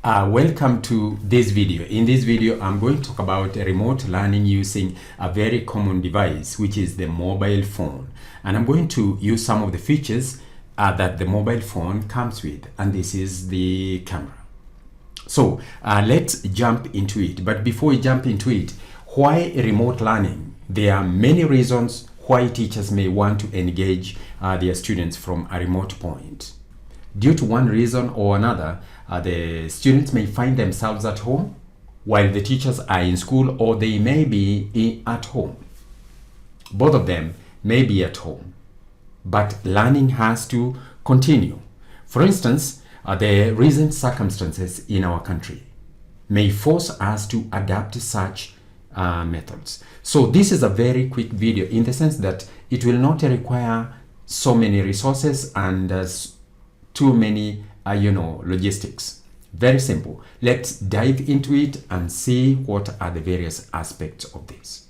Welcome to this video. In this video, I'm going to talk about remote learning using a very common device, which is the mobile phone. And I'm going to use some of the features that the mobile phone comes with. And this is the camera. So let's jump into it. But before we jump into it, why remote learning? There are many reasons why teachers may want to engage their students from a remote point. Due to one reason or another, the students may find themselves at home while the teachers are in school, or they may be at home. Both of them may be at home, but learning has to continue. For instance, the recent circumstances in our country may force us to adapt to such methods. So this is a very quick video in the sense that it will not require so many resources and too many logistics. Very simple. Let's dive into it and see what are the various aspects of this.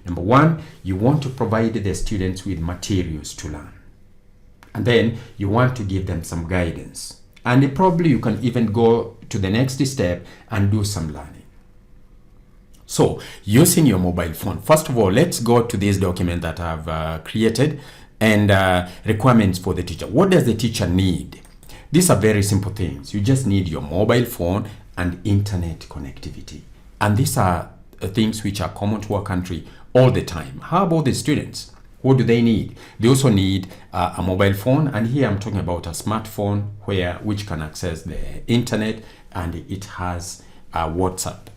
Number one, you want to provide the students with materials to learn, and then you want to give them some guidance, and probably you can even go to the next step and do some learning. So using your mobile phone, first of all, let's go to this document that I've created and requirements for the teacher. What does the teacher need? These are very simple things. You just need your mobile phone and internet connectivity. And these are things which are common to our country all the time. How about the students? What do they need? They also need a mobile phone. And here I'm talking about a smartphone which can access the internet, and it has WhatsApp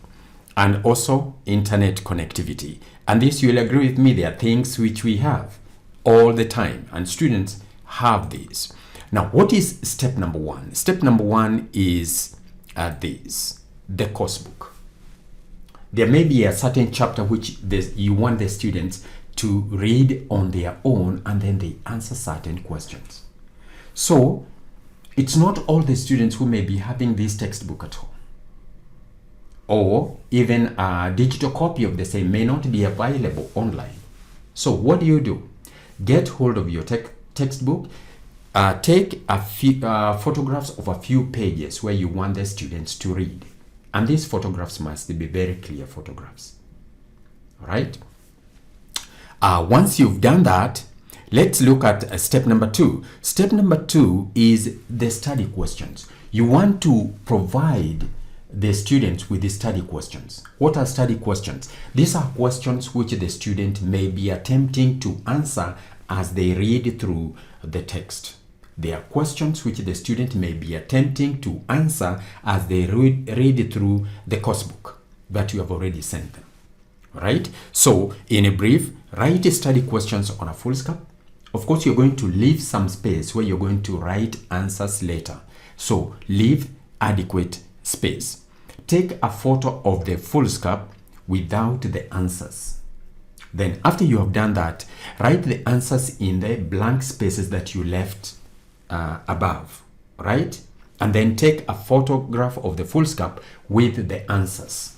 and also internet connectivity. And this, you'll agree with me, there are things which we have all the time, and students have these. Now, what is step number one? Step number one is the course book. There may be a certain chapter which you want the students to read on their own, and then they answer certain questions. So it's not all the students who may be having this textbook at home, or even a digital copy of the same may not be available online. So what do? Get hold of your textbook. Take a few photographs of a few pages where you want the students to read. And these photographs must be very clear photographs. All right? Once you've done that, let's look at step number two. Step number two is the study questions. You want to provide the students with the study questions. What are study questions? These are questions which the student may be attempting to answer as they read through the text. They are questions which the student may be attempting to answer as they read through the course book that you have already sent them. Right? So, in a brief, write study questions on a foolscap. Of course, you're going to leave some space where you're going to write answers later. So, leave adequate space. Take a photo of the foolscap without the answers. Then, after you have done that, write the answers in the blank spaces that you left above, right? And then take a photograph of the foolscap with the answers.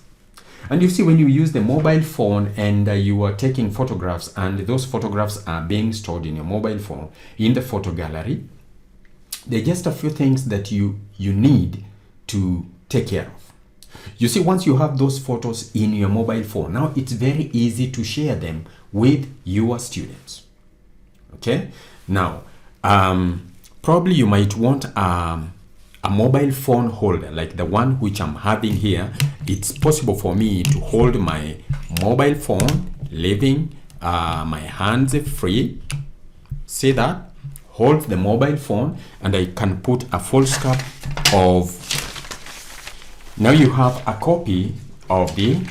And you see, when you use the mobile phone and you are taking photographs, and those photographs are being stored in your mobile phone in the photo gallery, there are just a few things that you need to take care of. You see, once you have those photos in your mobile phone, now it's very easy to share them with your students. Okay? Now, probably you might want a mobile phone holder like the one which I'm having here. It's possible for me to hold my mobile phone, leaving my hands free. See that? Hold the mobile phone, and I can put a foolscap of. Now you have a copy of the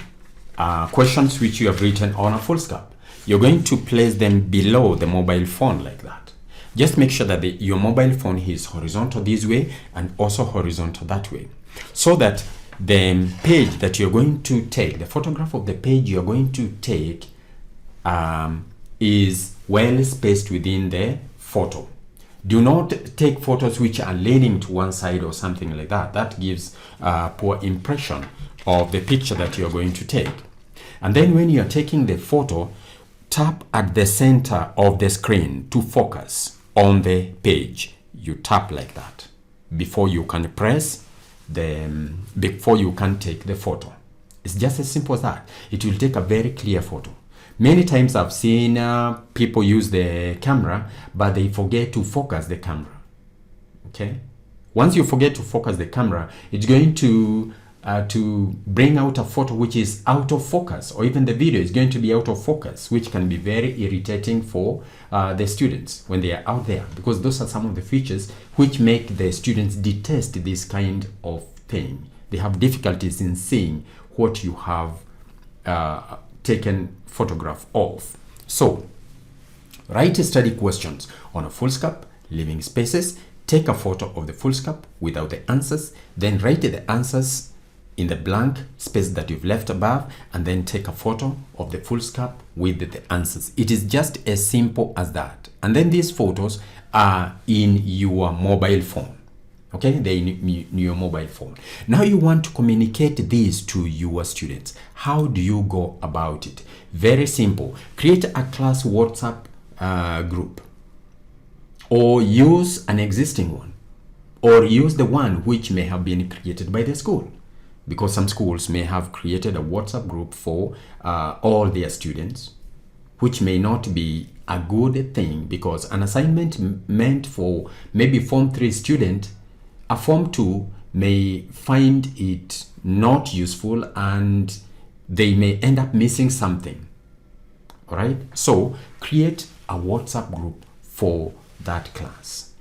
questions which you have written on a foolscap. You're going to place them below the mobile phone like that. Just make sure that your mobile phone is horizontal this way and also horizontal that way, so that the page that you're going to take, the photograph of the page you're going to take is well spaced within the photo. Do not take photos which are leaning to one side or something like that. That gives a poor impression of the picture that you're going to take. And then when you're taking the photo, tap at the center of the screen to focus on the page. You tap like that before you can press before you can take the photo. It's just as simple as that. It will take a very clear photo. Many times I've seen people use the camera, but they forget to focus the camera. Okay? Once you forget to focus the camera, it's going to bring out a photo which is out of focus, or even the video is going to be out of focus, which can be very irritating for the students when they are out there, because those are some of the features which make the students detest this kind of thing. They have difficulties in seeing what you have taken photograph of. So write study questions on a foolscap, leaving spaces. Take a photo of the foolscap without the answers, then write the answers in the blank space that you've left above, and then take a photo of the foolscap with the answers. It is just as simple as that. And then these photos are in your mobile phone. Okay, they're in your mobile phone. Now you want to communicate these to your students. How do you go about it? Very simple. Create a class WhatsApp group, or use an existing one, or use the one which may have been created by the school, because some schools may have created a WhatsApp group for all their students, which may not be a good thing, because an assignment meant for maybe Form 3 student, a Form 2 may find it not useful and they may end up missing something. All right, so create a WhatsApp group for that class.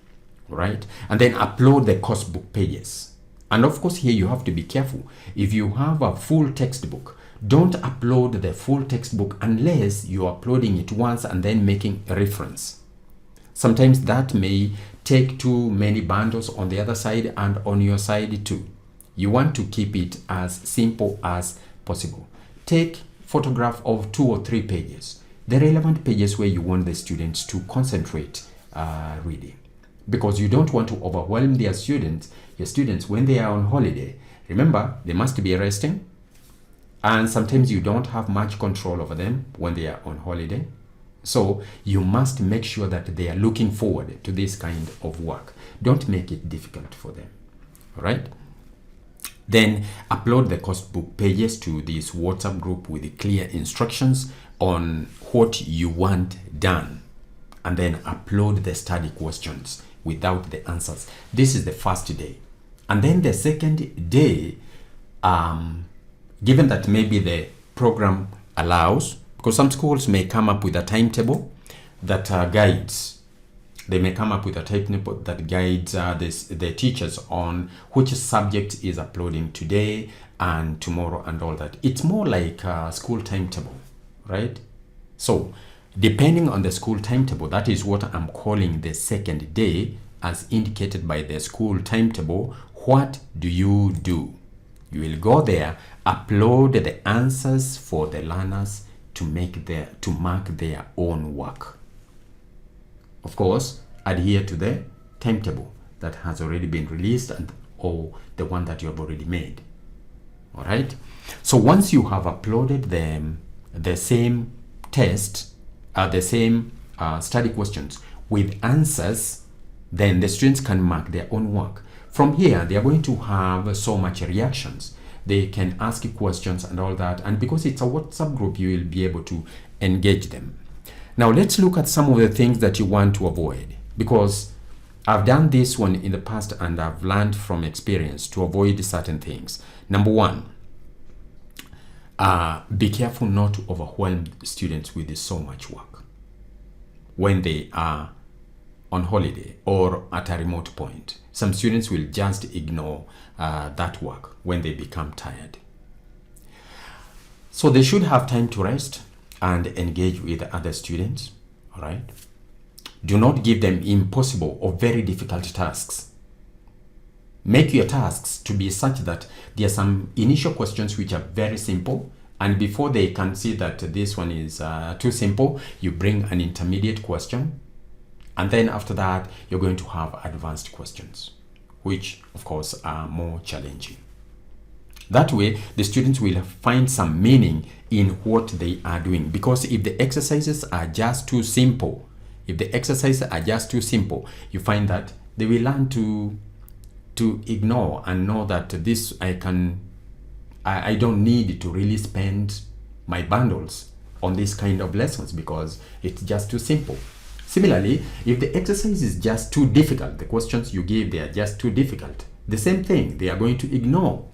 All right, and then upload the course book pages. And of course, here you have to be careful. If you have a full textbook, don't upload the full textbook unless you're uploading it once and then making a reference. Sometimes that may take too many bundles on the other side and on your side too. You want to keep it as simple as possible. Take photograph of 2 or 3 pages, the relevant pages where you want the students to concentrate reading, because you don't want to overwhelm your students when they are on holiday. Remember, they must be resting, and sometimes you don't have much control over them when they are on holiday. So you must make sure that they are looking forward to this kind of work. Don't make it difficult for them. All right? Then upload the course book pages to this WhatsApp group with clear instructions on what you want done. And then upload the study questions without the answers. This is the first day. And then the second day, given that maybe the program allows, because some schools may come up with a timetable that guides. They may come up with a timetable that guides the teachers on which subject is uploading today and tomorrow and all that. It's more like a school timetable, right? So depending on the school timetable, that is what I'm calling the second day, as indicated by the school timetable. What do? You will go there, upload the answers for the learners to mark their own work. Of course, adhere to the timetable that has already been released or the one that you have already made. All right. So once you have uploaded the same test, the same study questions with answers, then the students can mark their own work. From here, they are going to have so much reactions. They can ask you questions and all that. And because it's a WhatsApp group, you will be able to engage them. Now, let's look at some of the things that you want to avoid, because I've done this one in the past and I've learned from experience to avoid certain things. Number one, be careful not to overwhelm students with so much work when they are on holiday or at a remote point. Some students will just ignore that work when they become tired. So they should have time to rest and engage with other students. All right. Do not give them impossible or very difficult tasks. Make your tasks to be such that there are some initial questions which are very simple, and before they can see that this one is too simple, you bring an intermediate question, and then after that you're going to have advanced questions, which of course are more challenging. That way the students will find some meaning in what they are doing, because if the exercises are just too simple, you find that they will learn to to ignore and know that this I don't need to really spend my bundles on this kind of lessons because it's just too simple. Similarly, if the exercise is just too difficult, the questions you give, they are just too difficult, the same thing, they are going to ignore.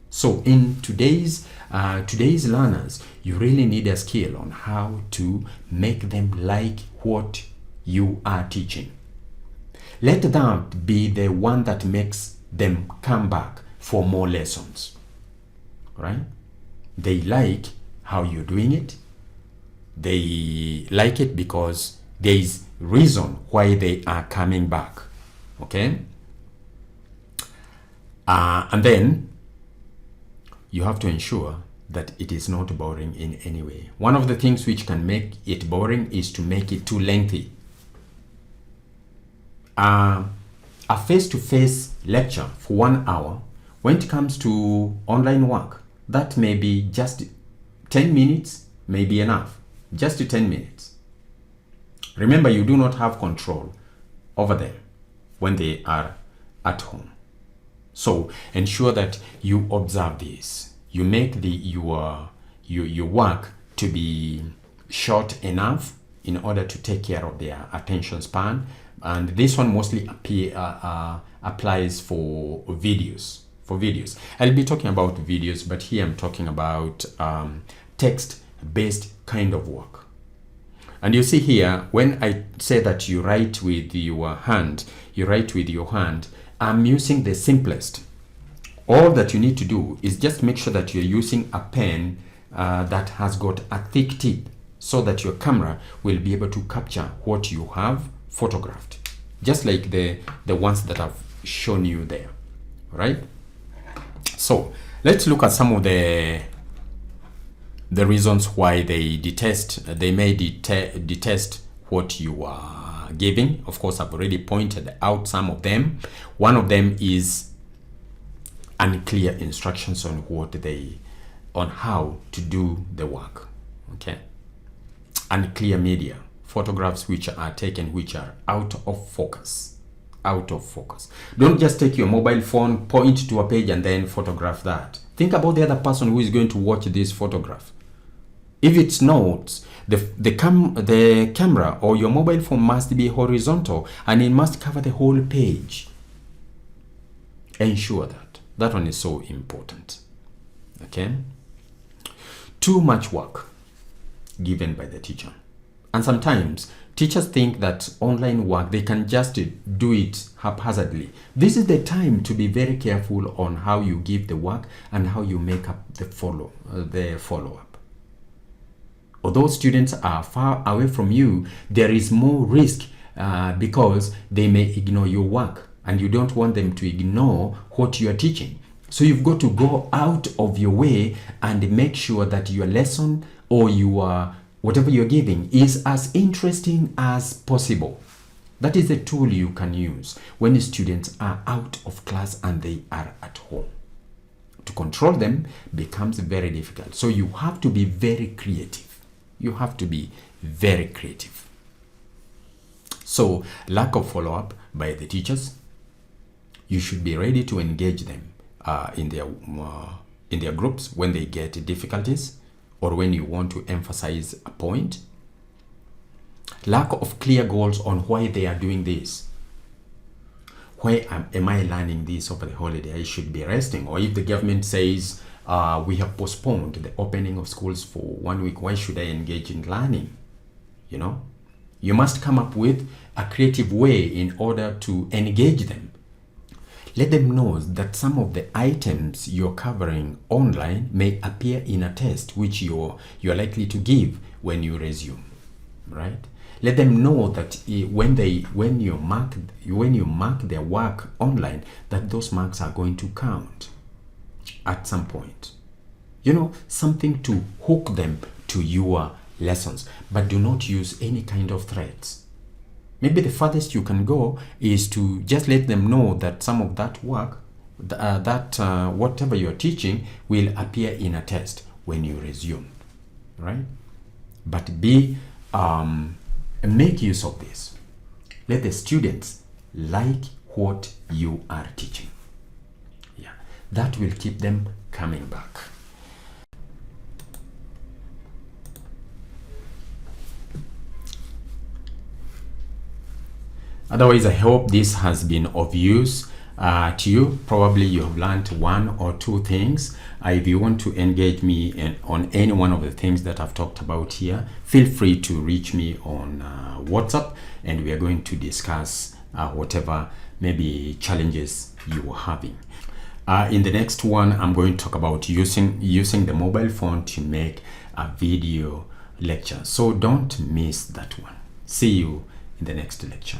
So in today's learners, you really need a skill on how to make them like what you are teaching. Let that be the one that makes them come back for more lessons, right? They like how you're doing it. They like it because there is reason why they are coming back, okay? And then you have to ensure that it is not boring in any way. One of the things which can make it boring is to make it too lengthy. A face-to-face lecture for 1 hour, when it comes to online work, that may be just 10 minutes may be enough. Just 10 minutes. Remember, you do not have control over them when they are at home. So ensure that you observe this. You make your work to be short enough in order to take care of their attention span. And this one mostly applies for videos. I'll be talking about videos, but here I'm talking about text-based kind of work. And you see here, when I say that you write with your hand, I'm using the simplest. All that you need to do is just make sure that you're using a pen that has got a thick tip so that your camera will be able to capture what you have photographed. Just like the ones that I've shown you there, right? So let's look at some of the reasons why they may detest what you are giving. Of course, I've already pointed out some of them. One of them is unclear instructions on how to do the work. Okay. Unclear media, photographs which are taken which are out of focus. Don't just take your mobile phone, point to a page and then photograph that. Think about the other person who is going to watch this photograph. If it's not, the camera or your mobile phone must be horizontal and it must cover the whole page. Ensure that one is so important. Okay? Too much work given by the teacher. And sometimes teachers think that online work, they can just do it haphazardly. This is the time to be very careful on how you give the work and how you make up the follow-up. Although students are far away from you, there is more risk because they may ignore your work and you don't want them to ignore what you are teaching. So you've got to go out of your way and make sure that your lesson or whatever you're giving is as interesting as possible. That is a tool you can use when the students are out of class and they are at home. To control them becomes very difficult. So you have to be very creative. So lack of follow-up by the teachers. You should be ready to engage them in their groups when they get difficulties, or when you want to emphasize a point. Lack of clear goals on why they are doing this. Why am I learning this over the holiday? I should be resting. Or if the government says we have postponed the opening of schools for 1 week, why should I engage in learning? You must come up with a creative way in order to engage them. Let them know that some of the items you're covering online may appear in a test which you're likely to give when you resume, right? Let them know that when you mark their work online, that those marks are going to count at some point. Something to hook them to your lessons, but do not use any kind of threats. Maybe the farthest you can go is to just let them know that some of that work, whatever you're teaching, will appear in a test when you resume, right? But make use of this. Let the students like what you are teaching. Yeah, that will keep them coming back. Otherwise, I hope this has been of use to you. Probably you have learned one or two things. If you want to engage me on any one of the things that I've talked about here, feel free to reach me on WhatsApp, and we are going to discuss whatever maybe challenges you are having. In the next one, I'm going to talk about using the mobile phone to make a video lecture. So don't miss that one. See you in the next lecture.